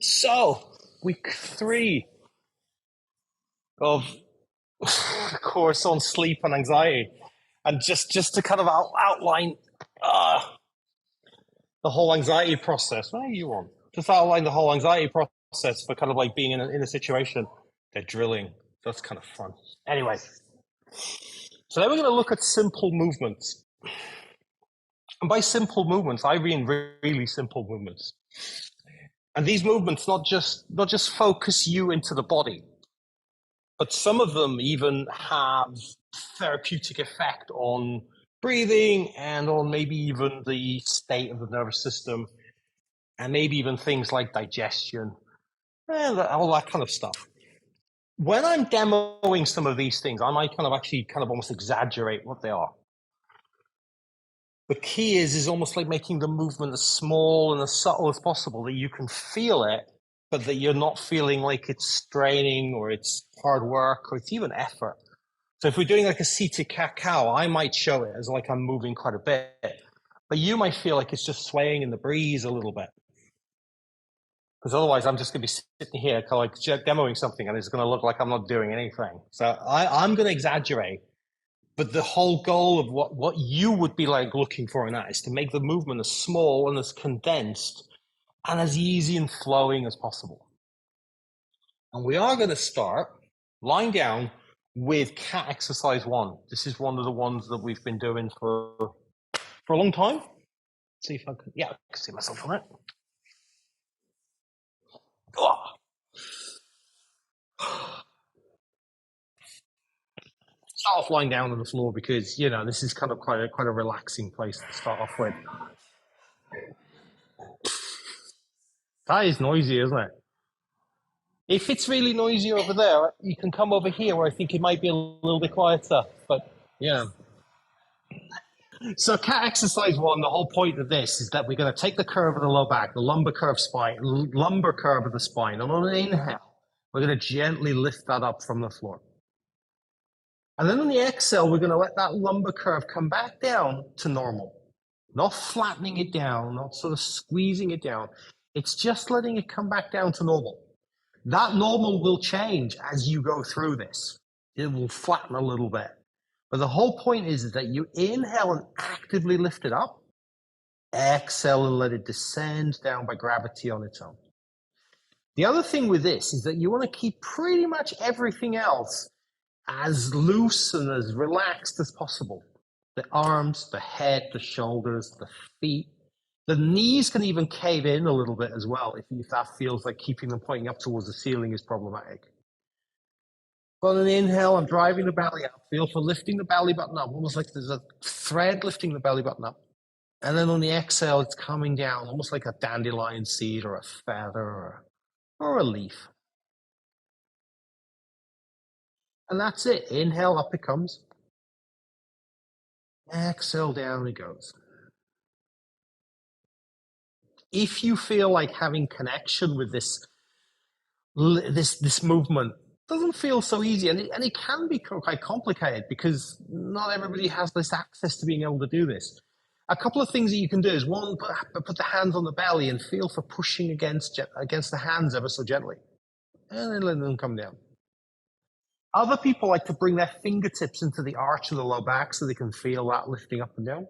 So, week 3 of course on sleep and anxiety, and just to kind of outline uh, the whole anxiety process. Where are you on? Just outline the whole anxiety process for kind of like being in a situation. They're drilling. That's kind of fun. Anyway, so then we're going to look at simple movements. And by simple movements, I mean really simple movements. And these movements not just focus you into the body, but some of them even have therapeutic effect on breathing and on maybe even the state of the nervous system, and maybe even things like digestion and all that kind of stuff. When I'm demoing some of these things, I might actually almost exaggerate what they are. The key is almost like making the movement as small and as subtle as possible, that you can feel it, but that you're not feeling like it's straining or it's hard work or it's even effort. So if we're doing like a seated cat-cow, I might show it as like I'm moving quite a bit, but you might feel like it's just swaying in the breeze a little bit. Because otherwise I'm just going to be sitting here kind of like demoing something and it's going to look like I'm not doing anything. So I'm going to exaggerate. But the whole goal of what you would be like looking for in that is to make the movement as small and as condensed and as easy and flowing as possible. And we are going to start lying down with cat exercise 1. This is one of the ones that we've been doing for a long time. Let's see if I can, I can see myself on it. Oh. Start off lying down on the floor because, this is kind of quite a relaxing place to start off with. That is noisy, isn't it? If it's really noisy over there, you can come over here where I think it might be a little bit quieter. But yeah. So cat exercise 1, the whole point of this is that we're going to take the curve of the low back, the lumbar curve of the spine, and on an inhale, we're going to gently lift that up from the floor. And then on the exhale, we're going to let that lumbar curve come back down to normal. Not flattening it down, not sort of squeezing it down. It's just letting it come back down to normal. That normal will change as you go through this. It will flatten a little bit. But the whole point is that you inhale and actively lift it up. Exhale and let it descend down by gravity on its own. The other thing with this is that you want to keep pretty much everything else as loose and as relaxed as possible. The arms, the head, the shoulders, the feet. The knees can even cave in a little bit as well if that feels like keeping them pointing up towards the ceiling is problematic. On an inhale, I'm driving the belly up. Feel for lifting the belly button up, almost like there's a thread lifting the belly button up. And then on the exhale, it's coming down, almost like a dandelion seed or a feather or a leaf. And that's it. Inhale, up it comes. Exhale, down it goes. If you feel like having connection with this movement doesn't feel so easy, and it can be quite complicated because not everybody has this access to being able to do this. A couple of things that you can do is, one, put the hands on the belly and feel for pushing against the hands ever so gently, and then let them come down. Other people like to bring their fingertips into the arch of the low back so they can feel that lifting up and down.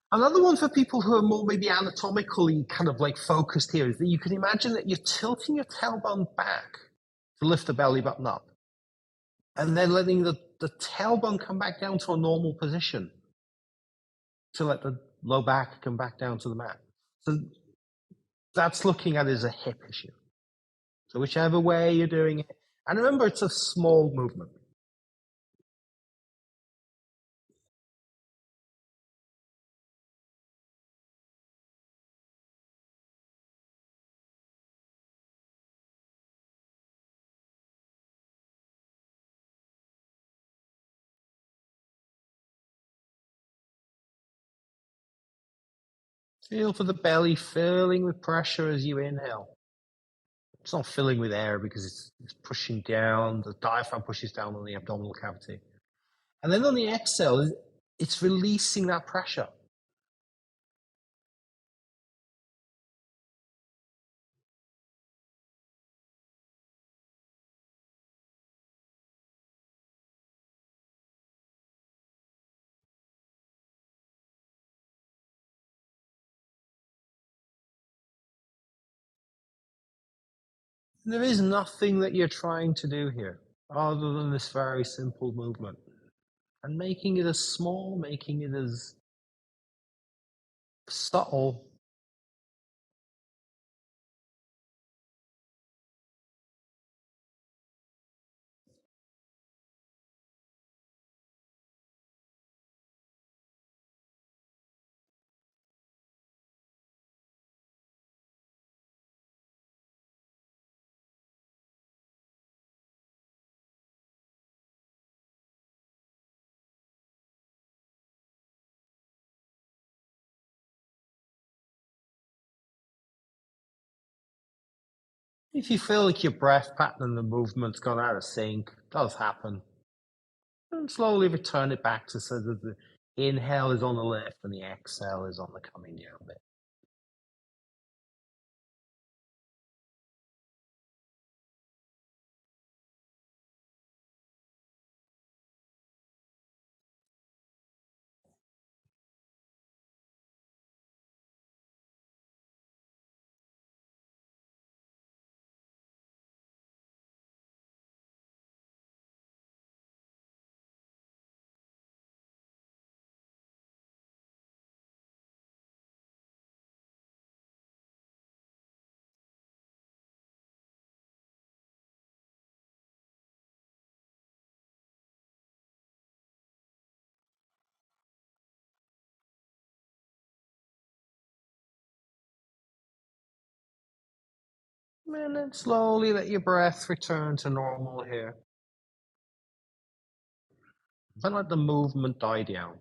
Another one for people who are more maybe anatomically kind of like focused here is that you can imagine that you're tilting your tailbone back to lift the belly button up, and then letting the tailbone come back down to a normal position to let the low back come back down to the mat. So that's looking at it as a hip issue. So whichever way you're doing it, and remember, it's a small movement. Feel for the belly filling with pressure as you inhale. It's not filling with air because it's pushing down, the diaphragm pushes down on the abdominal cavity. And then on the exhale, it's releasing that pressure. There is nothing that you're trying to do here other than this very simple movement. And making it as small, making it as subtle. If you feel like your breath pattern and the movement's gone out of sync, does happen. And slowly return it back to so that the inhale is on the left and the exhale is on the coming down bit. And then slowly let your breath return to normal here. Then let the movement die down.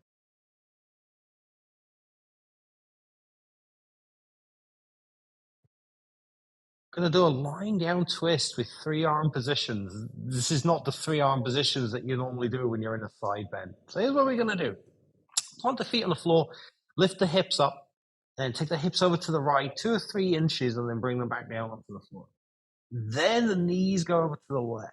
Going to do a lying down twist with 3-arm positions. This is not the 3-arm positions that you normally do when you're in a side bend. So here's what we're going to do. Plant the feet on the floor, lift the hips up, and take the hips over to the right 2 or 3 inches, and then bring them back down onto the floor. Then the knees go over to the left.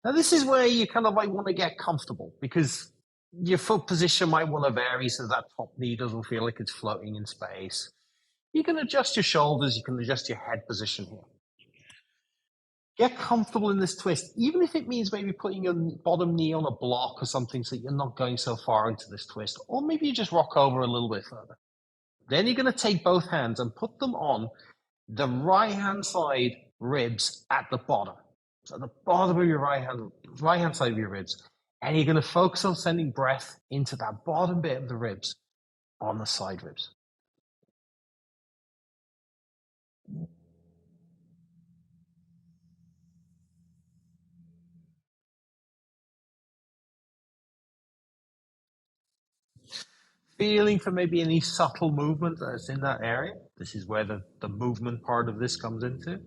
Now this is where you kind of might want to get comfortable because your foot position might want to vary so that top knee doesn't feel like it's floating in space. You can adjust your shoulders, you can adjust your head position here. Get comfortable in this twist, even if it means maybe putting your bottom knee on a block or something so you're not going so far into this twist. Or maybe you just rock over a little bit further. Then you're going to take both hands and put them on the right-hand side ribs at the bottom. So the bottom of your right-hand side of your ribs. And you're going to focus on sending breath into that bottom bit of the ribs on the side ribs. Feeling for maybe any subtle movement that's in that area. This is where the movement part of this comes into.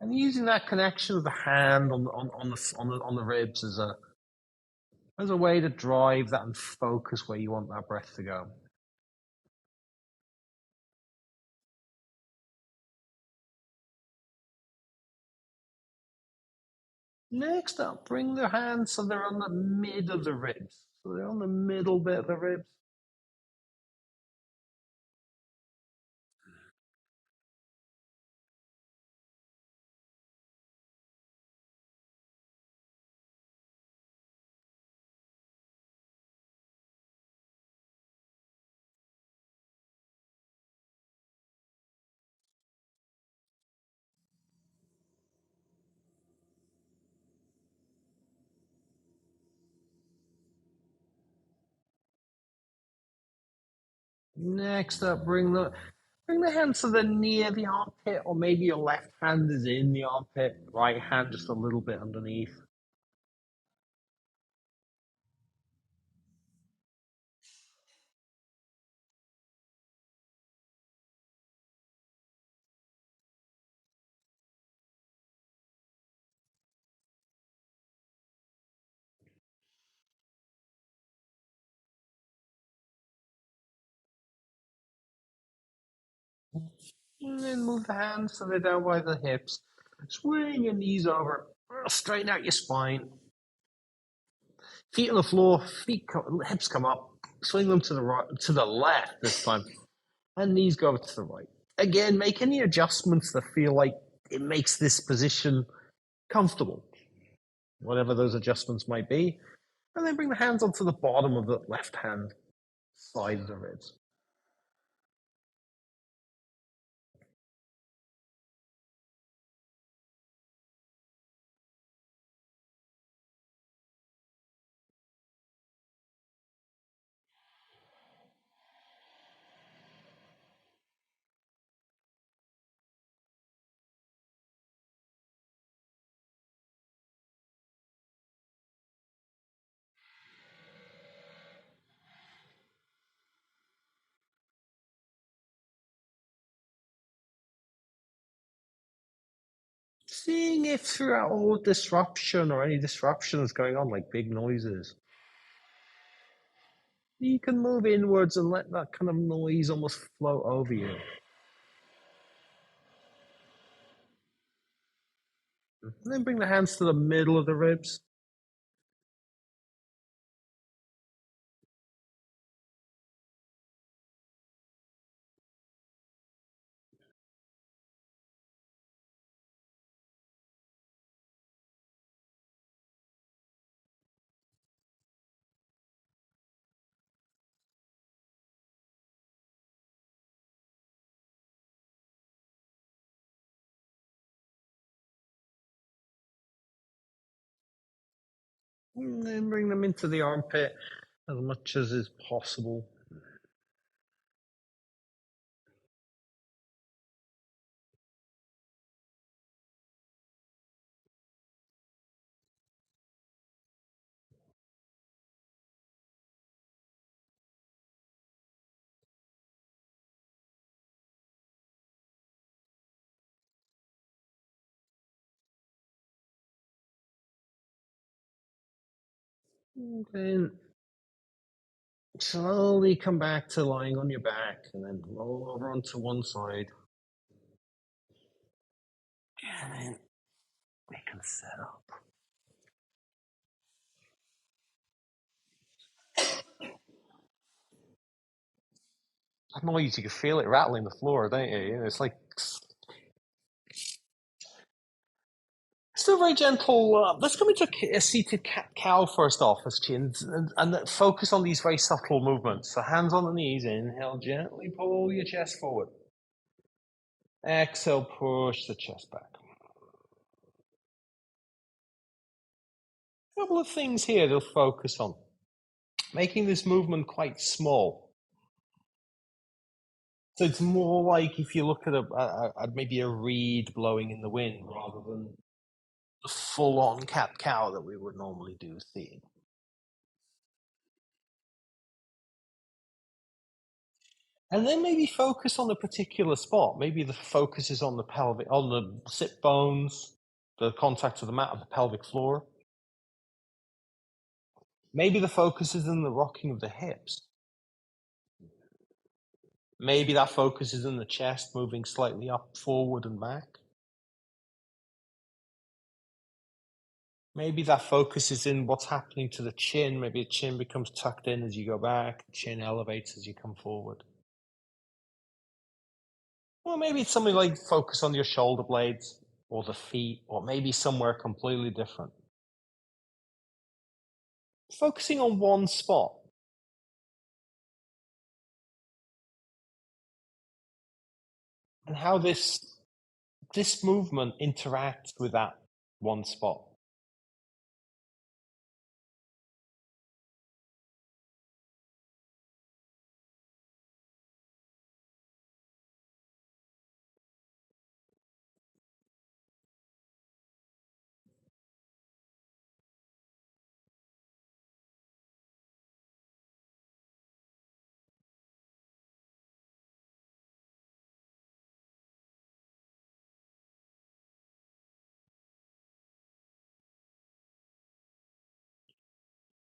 And using that connection of the hand on the ribs as a way to drive that and focus where you want that breath to go. Next up, bring the hands so they're on the mid of the ribs. So they're on the middle bit of the ribs. Next up, bring the hands so they're near the armpit, or maybe your left hand is in the armpit, right hand just a little bit underneath. And then move the hands so they're down by the hips. Swing your knees over, straighten out your spine. Feet on the floor, hips come up. swing them to the right, to the left this time, and knees go over to the right. Again, make any adjustments that feel like it makes this position comfortable, whatever those adjustments might be, and then bring the hands onto the bottom of the left hand side of the ribs. Seeing if throughout all disruption or any disruption that's going on, like big noises, you can move inwards and let that kind of noise almost flow over you. And then bring the hands to the middle of the ribs. And then bring them into the armpit as much as is possible. And then slowly come back to lying on your back and then roll over onto one side. And then we can set up. That noise, you can feel it rattling the floor, don't you? It's like still very gentle. Let's come into a seated cat-cow first off, as chins, and focus on these very subtle movements. So hands on the knees, inhale, gently pull your chest forward. Exhale, push the chest back. A couple of things here to focus on. Making this movement quite small. So it's more like if you look at maybe a reed blowing in the wind rather than the full-on cat-cow that we would normally do seeing. And then maybe focus on a particular spot. Maybe the focus is on the pelvic, on the sit bones, the contact of the mat of the pelvic floor. Maybe the focus is in the rocking of the hips. Maybe that focus is in the chest moving slightly up, forward, and back. Maybe that focus is in what's happening to the chin. Maybe the chin becomes tucked in as you go back, the chin elevates as you come forward. Or maybe it's something like focus on your shoulder blades or the feet, or maybe somewhere completely different. Focusing on one spot. And how this movement interacts with that one spot.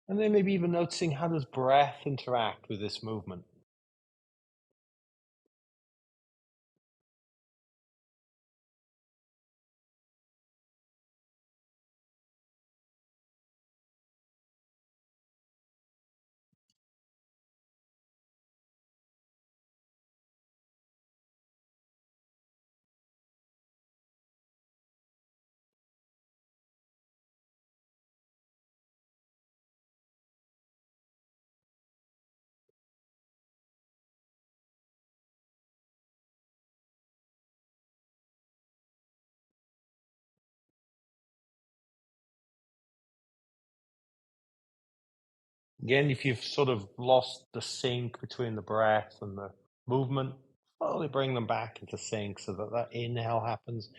And then maybe even noticing how does breath interact with this movement. Again, if you've sort of lost the sync between the breath and the movement, slowly bring them back into sync so that that inhale happens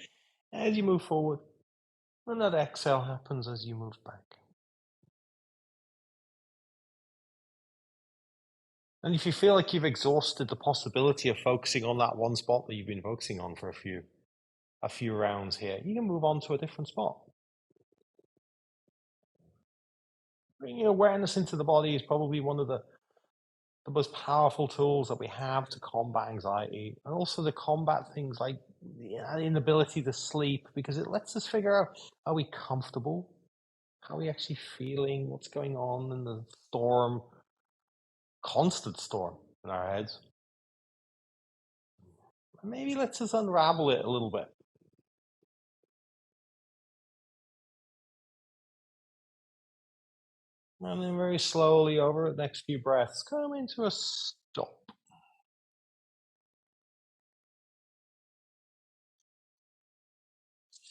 as you move forward, and that exhale happens as you move back. And if you feel like you've exhausted the possibility of focusing on that one spot that you've been focusing on for a few rounds here, you can move on to a different spot. Bringing awareness into the body is probably one of the most powerful tools that we have to combat anxiety, and also to combat things like the inability to sleep, because it lets us figure out, are we comfortable? How are we actually feeling? What's going on in the storm, constant storm in our heads? Maybe let's just unravel it a little bit. And then very slowly over the next few breaths, come into a stop.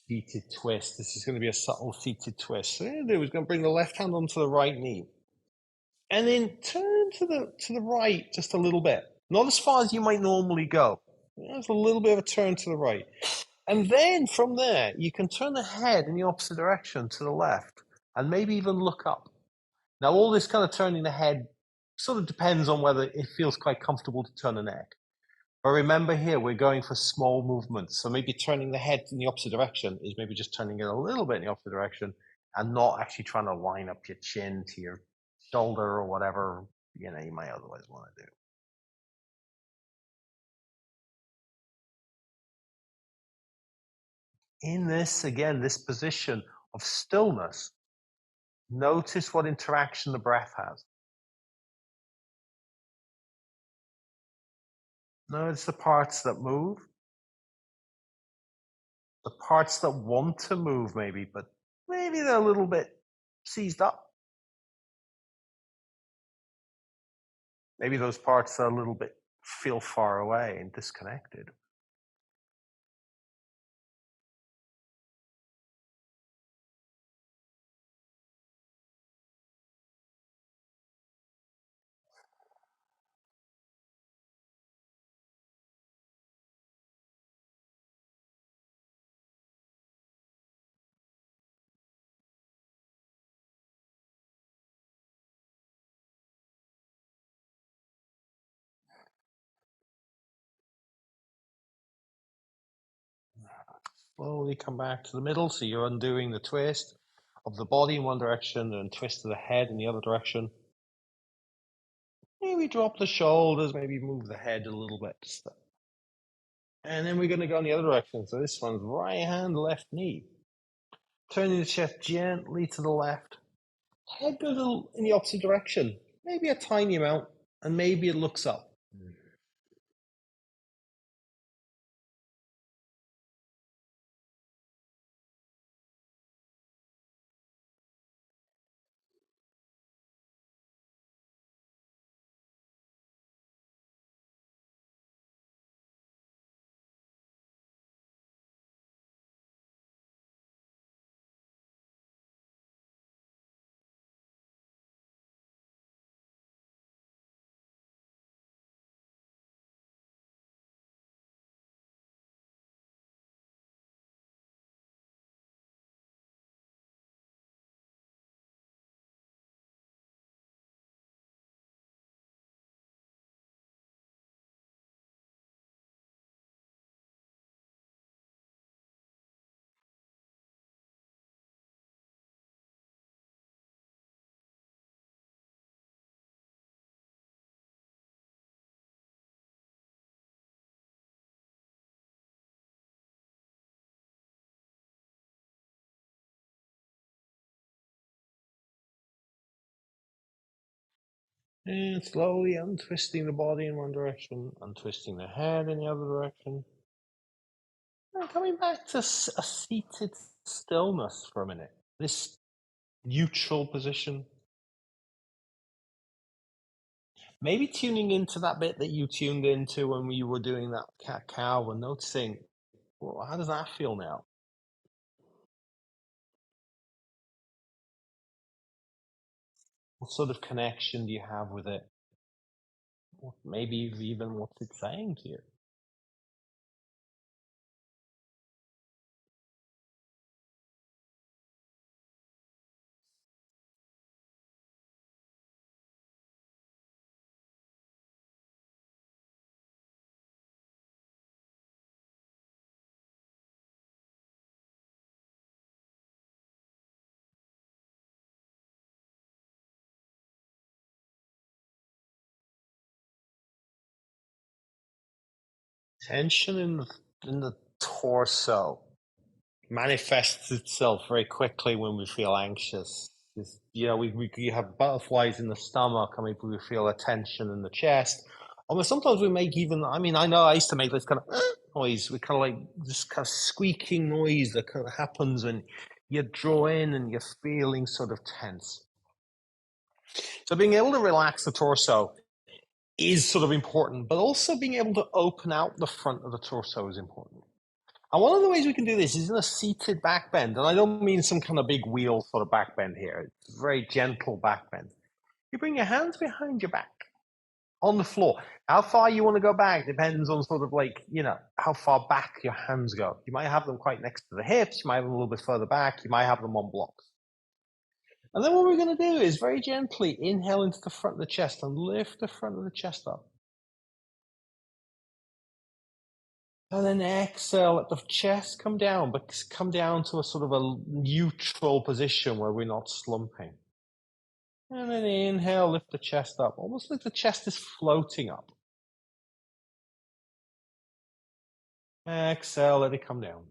Seated twist. This is going to be a subtle seated twist. So what we're going to do is going to bring the left hand onto the right knee. And then turn to the right just a little bit. Not as far as you might normally go. There's a little bit of a turn to the right. And then from there, you can turn the head in the opposite direction to the left and maybe even look up. Now, all this kind of turning the head sort of depends on whether it feels quite comfortable to turn the neck. But remember here, we're going for small movements. So maybe turning the head in the opposite direction is maybe just turning it a little bit in the opposite direction and not actually trying to line up your chin to your shoulder or whatever, you might otherwise want to do. In this, again, this position of stillness, notice what interaction the breath has. Notice the parts that move, the parts that want to move maybe, but maybe they're a little bit seized up. Maybe those parts are a little bit feel far away and disconnected. Slowly come back to the middle, so you're undoing the twist of the body in one direction and twist of the head in the other direction. Maybe drop the shoulders, maybe move the head a little bit. And then we're going to go in the other direction. So this one's right hand, left knee. Turning the chest gently to the left. Head goes in the opposite direction, maybe a tiny amount, and maybe it looks up. And slowly untwisting the body in one direction, untwisting the head in the other direction. And coming back to a seated stillness for a minute. This neutral position. Maybe tuning into that bit that you tuned into when you were doing that cat cow and noticing, well, how does that feel now? What sort of connection do you have with it? Maybe even what's it saying to you? Tension in the torso manifests itself very quickly when we feel anxious. We have butterflies in the stomach, and maybe we feel a tension in the chest. Or sometimes we make even, I mean, I know I used to make this kind of noise. We kind of like this kind of squeaking noise that kind of happens when you draw in and you're feeling sort of tense. So being able to relax the torso is sort of important, but also being able to open out the front of the torso is important. And one of the ways we can do this is in a seated back bend. And I don't mean some kind of big wheel sort of back bend here. It's a very gentle back bend. You bring your hands behind your back on the floor. How far you want to go back depends on sort of like, how far back your hands go. You might have them quite next to the hips. You might have them a little bit further back. You might have them on blocks. And then what we're going to do is very gently inhale into the front of the chest and lift the front of the chest up. And then exhale, let the chest come down, but come down to a sort of a neutral position where we're not slumping. And then inhale, lift the chest up, almost like the chest is floating up. Exhale, let it come down.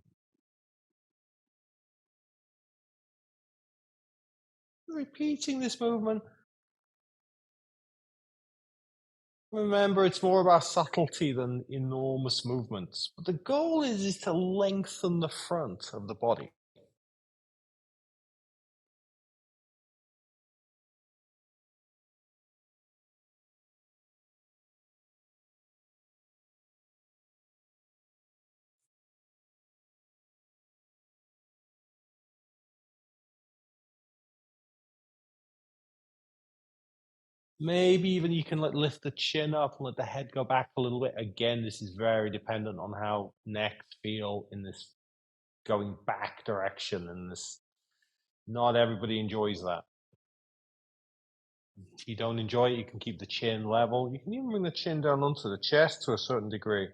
Repeating this movement. Remember, it's more about subtlety than enormous movements. But the goal is to lengthen the front of the body. Maybe even you can lift the chin up and let the head go back a little bit. Again, this is very dependent on how necks feel in this going back direction. And this, not everybody enjoys that. If you don't enjoy it, you can keep the chin level. You can even bring the chin down onto the chest to a certain degree.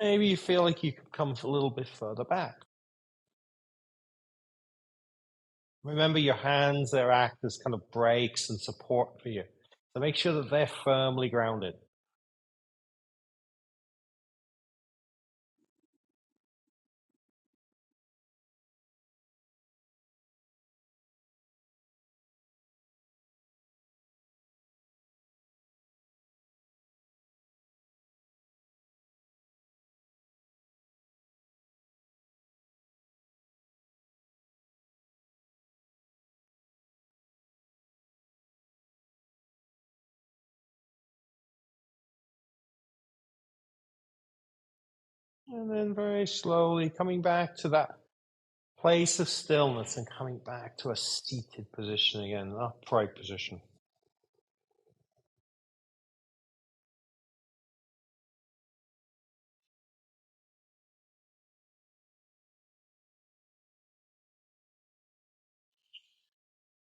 Maybe you feel like you could come a little bit further back. Remember, your hands, they act as kind of brakes and support for you. So make sure that they're firmly grounded. And then very slowly coming back to that place of stillness and coming back to a seated position again, an upright position.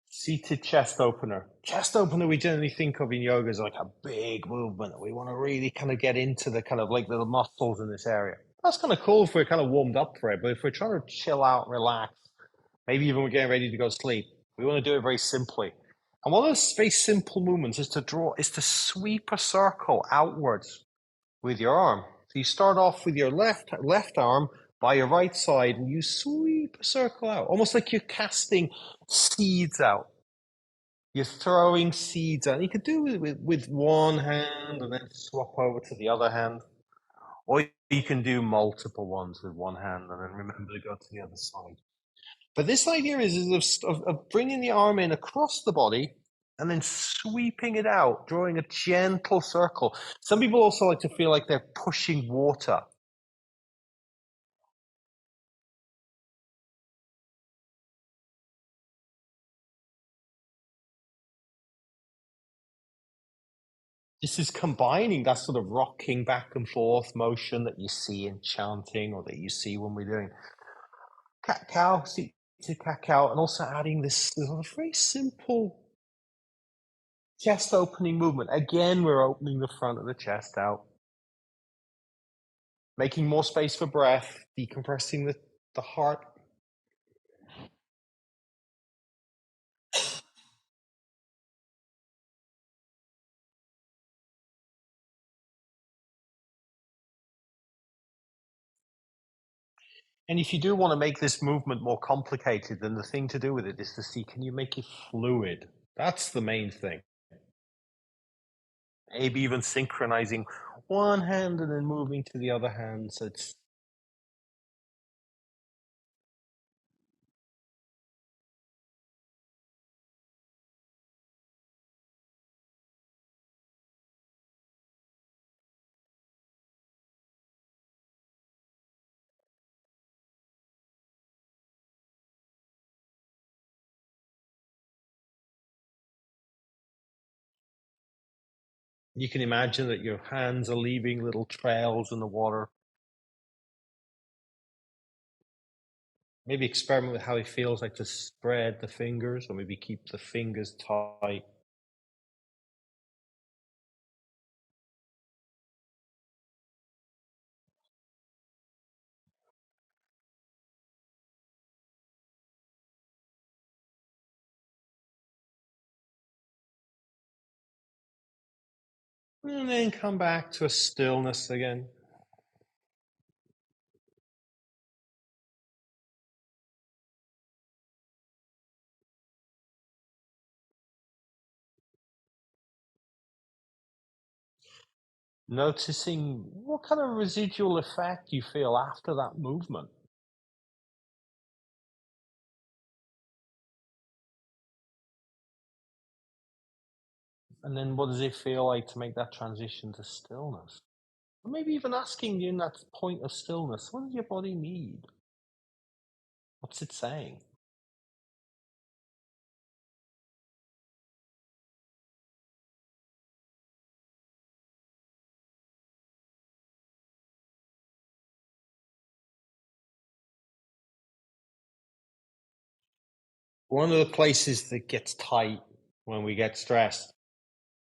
Seated chest opener. Chest opener we generally think of in yoga as like a big movement. We want to really kind of get into the kind of like the muscles in this area. That's kind of cool if we're kind of warmed up for it. But if we're trying to chill out, relax, maybe even we're getting ready to go sleep, we want to do it very simply. And one of those very simple movements is to sweep a circle outwards with your arm. So you start off with your left arm, by your right side, and you sweep a circle out, almost like you're casting seeds out. You're throwing seeds out. You could do it with one hand and then swap over to the other hand. Or you can do multiple ones with one hand and then remember to go to the other side. But this idea is of bringing the arm in across the body and then sweeping it out, drawing a gentle circle. Some people also like to feel like they're pushing water. This is combining that sort of rocking back and forth motion that you see in chanting or that you see when we're doing cat cow, seated cat cow, and also adding this very simple chest opening movement. Again, we're opening the front of the chest out, making more space for breath, decompressing the heart. And if you do want to make this movement more complicated, then the thing to do with it is to see, can you make it fluid? That's the main thing. Maybe even synchronizing one hand and then moving to the other hand. So it's you can imagine that your hands are leaving little trails in the water. Maybe experiment with how it feels like to spread the fingers, or maybe keep the fingers tight. And then come back to a stillness again. Noticing what kind of residual effect you feel after that movement. And then what does it feel like to make that transition to stillness? Or maybe even asking you in that point of stillness, what does your body need? What's it saying? One of the places that gets tight when we get stressed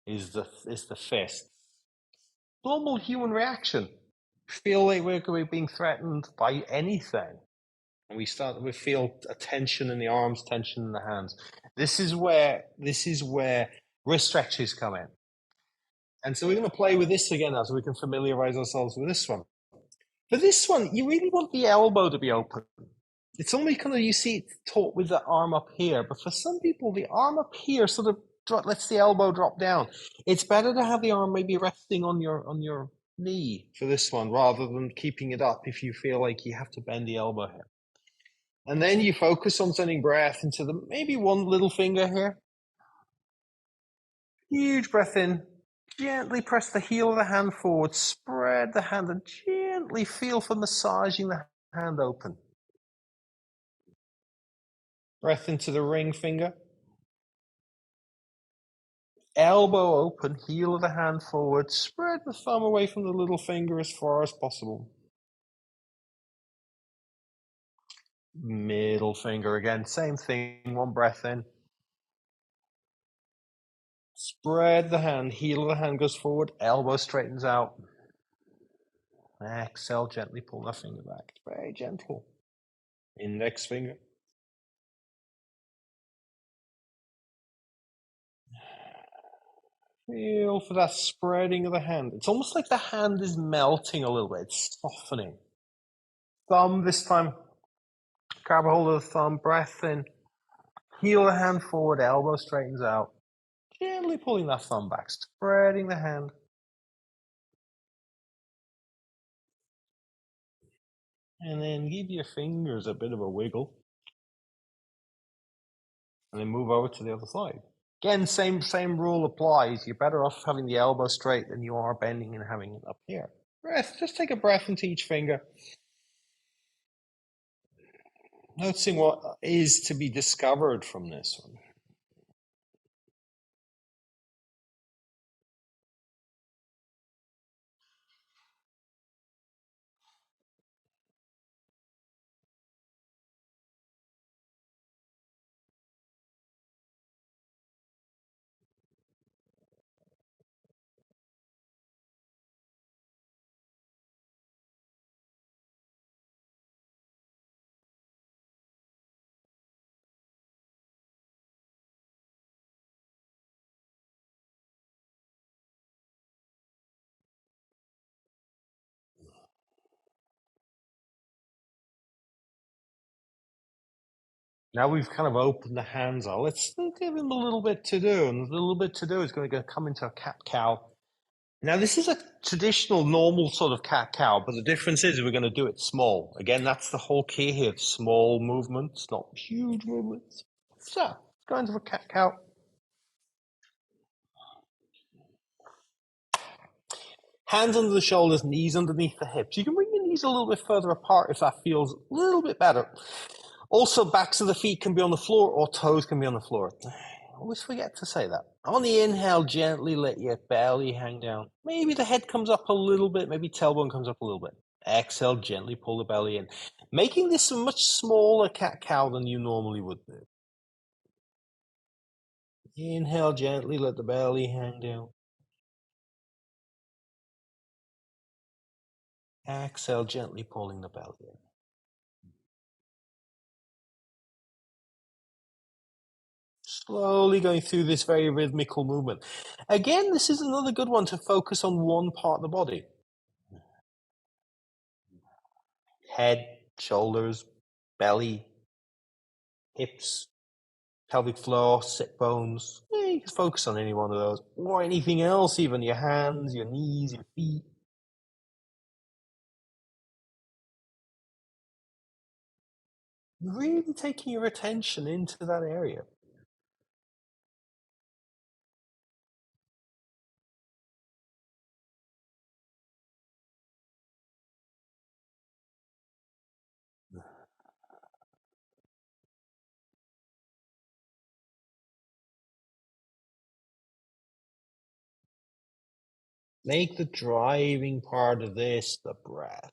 is the fist. Normal human reaction. Feel like we're being threatened by anything. And we feel a tension in the arms, tension in the hands. This is where wrist stretches come in. And so we're going to play with this again now so we can familiarize ourselves with this one. For this one, you really want the elbow to be open. It's only kind of, you see it taught with the arm up here, but for some people, the arm up here sort of lets the elbow drop down. It's better to have the arm maybe resting on your knee for this one rather than keeping it up if you feel like you have to bend the elbow here. And then you focus on sending breath into the maybe one little finger here. Huge breath in. Gently press the heel of the hand forward, spread the hand, and gently feel for massaging the hand open. Breath into the ring finger. Elbow open, heel of the hand forward, spread the thumb away from the little finger as far as possible. Middle finger again, same thing, one breath in. Spread the hand, heel of the hand goes forward, elbow straightens out. Exhale, gently pull that finger back. Very gentle. Index finger. Feel for that spreading of the hand. It's almost like the hand is melting a little bit, it's softening. Thumb this time. Grab a hold of the thumb, breath in. Heel the hand forward, elbow straightens out. Gently pulling that thumb back, spreading the hand. And then give your fingers a bit of a wiggle. And then move over to the other side. Again, same rule applies. You're better off having the elbow straight than you are bending and having it up here. Breath, just take a breath into each finger. Noticing what is to be discovered from this one. Now we've kind of opened the hands out. Let's give him a little bit to do. And the little bit to do is going to come into a cat-cow. Now, this is a traditional, normal sort of cat-cow, but the difference is we're going to do it small. Again, that's the whole key here. Small movements, not huge movements. So, let's go into a cat-cow. Hands under the shoulders, knees underneath the hips. You can bring your knees a little bit further apart if that feels a little bit better. Also, backs of the feet can be on the floor or toes can be on the floor. I always forget to say that. On the inhale, gently let your belly hang down. Maybe the head comes up a little bit, maybe tailbone comes up a little bit. Exhale, gently pull the belly in, making this a much smaller cat-cow than you normally would do. Inhale, gently let the belly hang down. Exhale, gently pulling the belly in. Slowly going through this very rhythmical movement. Again, this is another good one to focus on one part of the body. Head, shoulders, belly, hips, pelvic floor, sit bones. Yeah, you can focus on any one of those. Or anything else, even your hands, your knees, your feet. Really taking your attention into that area. Make the driving part of this the breath.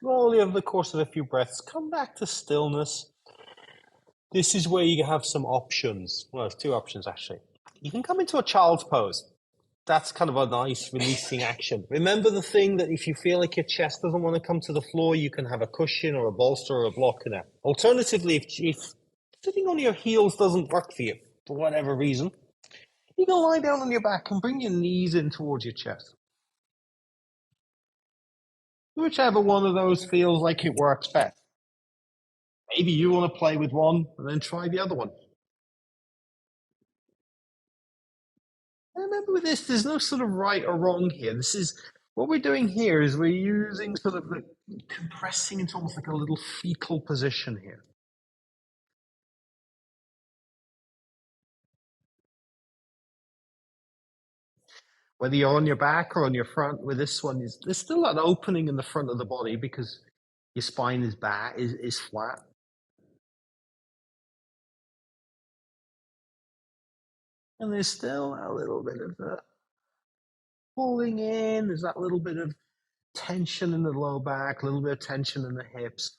Slowly over the course of a few breaths, come back to stillness. This is where you have some options. Well, there's two options actually. You can come into a child's pose. That's kind of a nice releasing action. Remember the thing that if you feel like your chest doesn't want to come to the floor, you can have a cushion or a bolster or a block in there. Alternatively, if sitting on your heels doesn't work for you for whatever reason, you can lie down on your back and bring your knees in towards your chest. Whichever one of those feels like it works best. Maybe you want to play with one and then try the other one. Remember with this, there's no sort of right or wrong here. This is what we're doing here is we're using sort of the compressing into almost like a little fetal position here. Whether you're on your back or on your front, with this one, there's still an opening in the front of the body because Your spine is back, is flat. And there's still a little bit of the pulling in. There's that little bit of tension in the low back, a little bit of tension in the hips.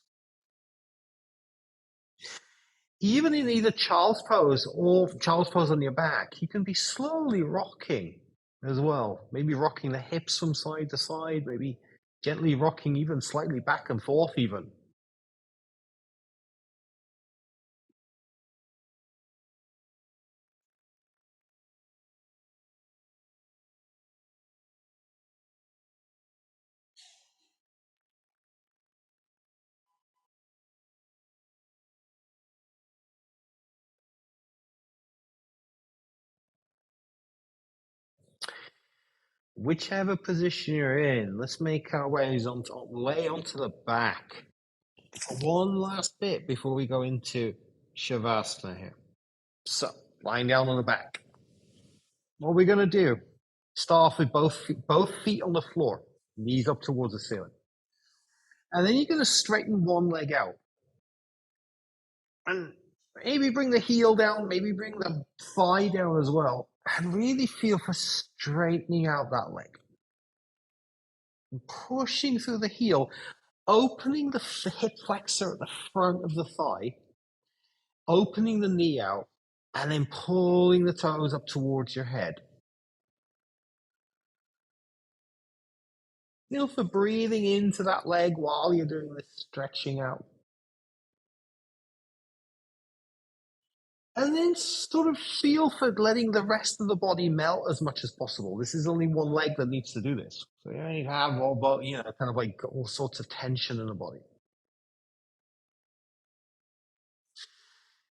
Even in either child's pose or child's pose on your back, you can be slowly rocking as well. Maybe rocking the hips from side to side, maybe gently rocking even slightly back and forth even. Whichever position you're in, let's make our ways way onto the back. One last bit before we go into Shavasana here. So, lying down on the back. What we're going to do, start off with both feet on the floor, knees up towards the ceiling. And then you're going to straighten one leg out. And maybe bring the heel down, maybe bring the thigh down as well. And really feel for straightening out that leg. Pushing through the heel, opening the hip flexor at the front of the thigh, opening the knee out, and then pulling the toes up towards your head. Feel for breathing into that leg while you're doing this stretching out. And then sort of feel for letting the rest of the body melt as much as possible. This is only one leg that needs to do this. So you have all, kind of like all sorts of tension in the body.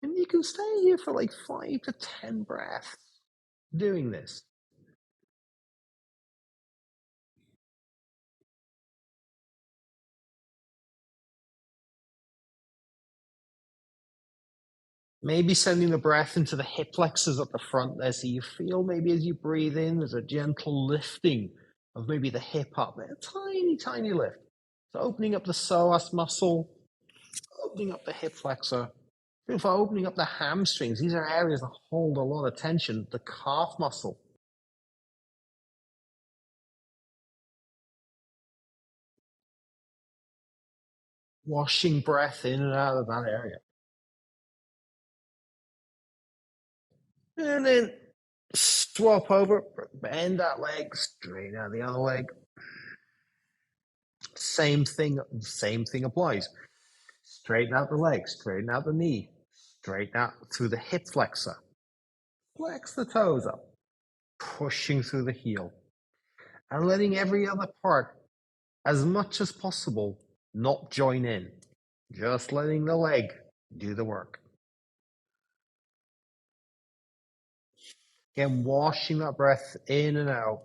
And you can stay here for like 5 to 10 breaths doing this. Maybe sending the breath into the hip flexors at the front there, so you feel maybe as you breathe in, there's a gentle lifting of maybe the hip up there, a tiny, tiny lift. So opening up the psoas muscle, opening up the hip flexor, feel for opening up the hamstrings. These are areas that hold a lot of tension. The calf muscle. Washing breath in and out of that area. And then swap over, bend that leg, straighten out the other leg. Same thing applies. Straighten out the leg, straighten out the knee, straighten out through the hip flexor. Flex the toes up, pushing through the heel, and letting every other part, as much as possible, not join in. Just letting the leg do the work. Again, washing that breath in and out.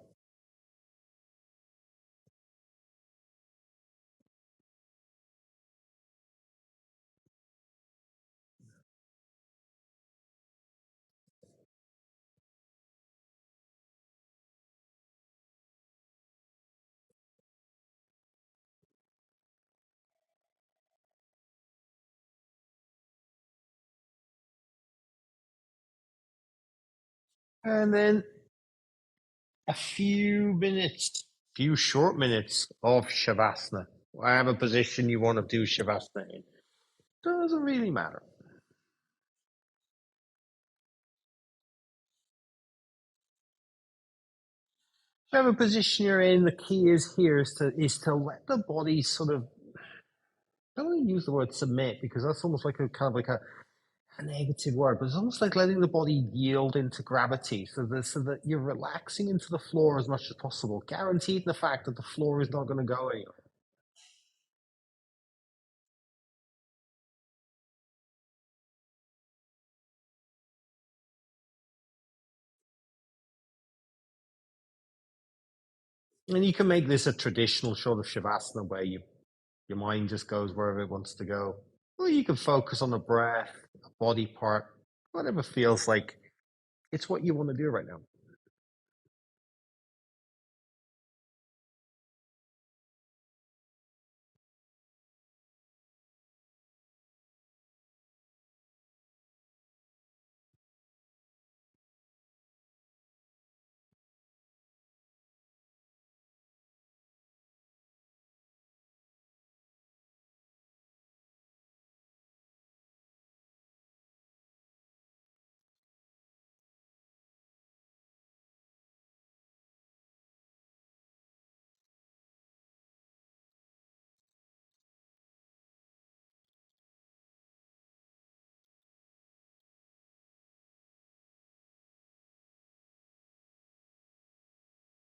And then a few short minutes of Shavasana. Whatever position you want to do Shavasana in. Doesn't really matter. Whatever position you're in, the key is here is to let the body sort of, I don't want to use the word submit because that's almost like a kind of like a negative word, but it's almost like letting the body yield into gravity so that you're relaxing into the floor as much as possible, guaranteed the fact that the floor is not going to go anywhere. And you can make this a traditional sort of Shavasana where your mind just goes wherever it wants to go. Or you can focus on the breath, a body part, whatever feels like it's what you want to do right now.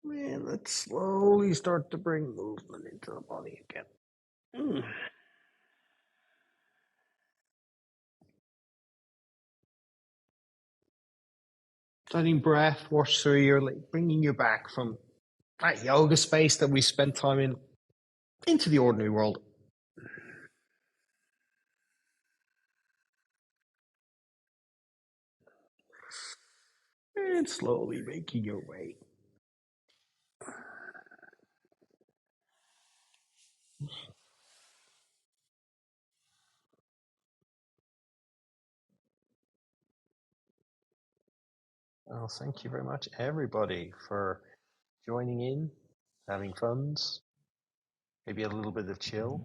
And let's slowly start to bring movement into the body again. Letting breath wash through your leg, bringing you back from that yoga space that we spent time in into the ordinary world. And slowly making your way. Well, thank you very much, everybody, for joining in, having fun, maybe a little bit of chill.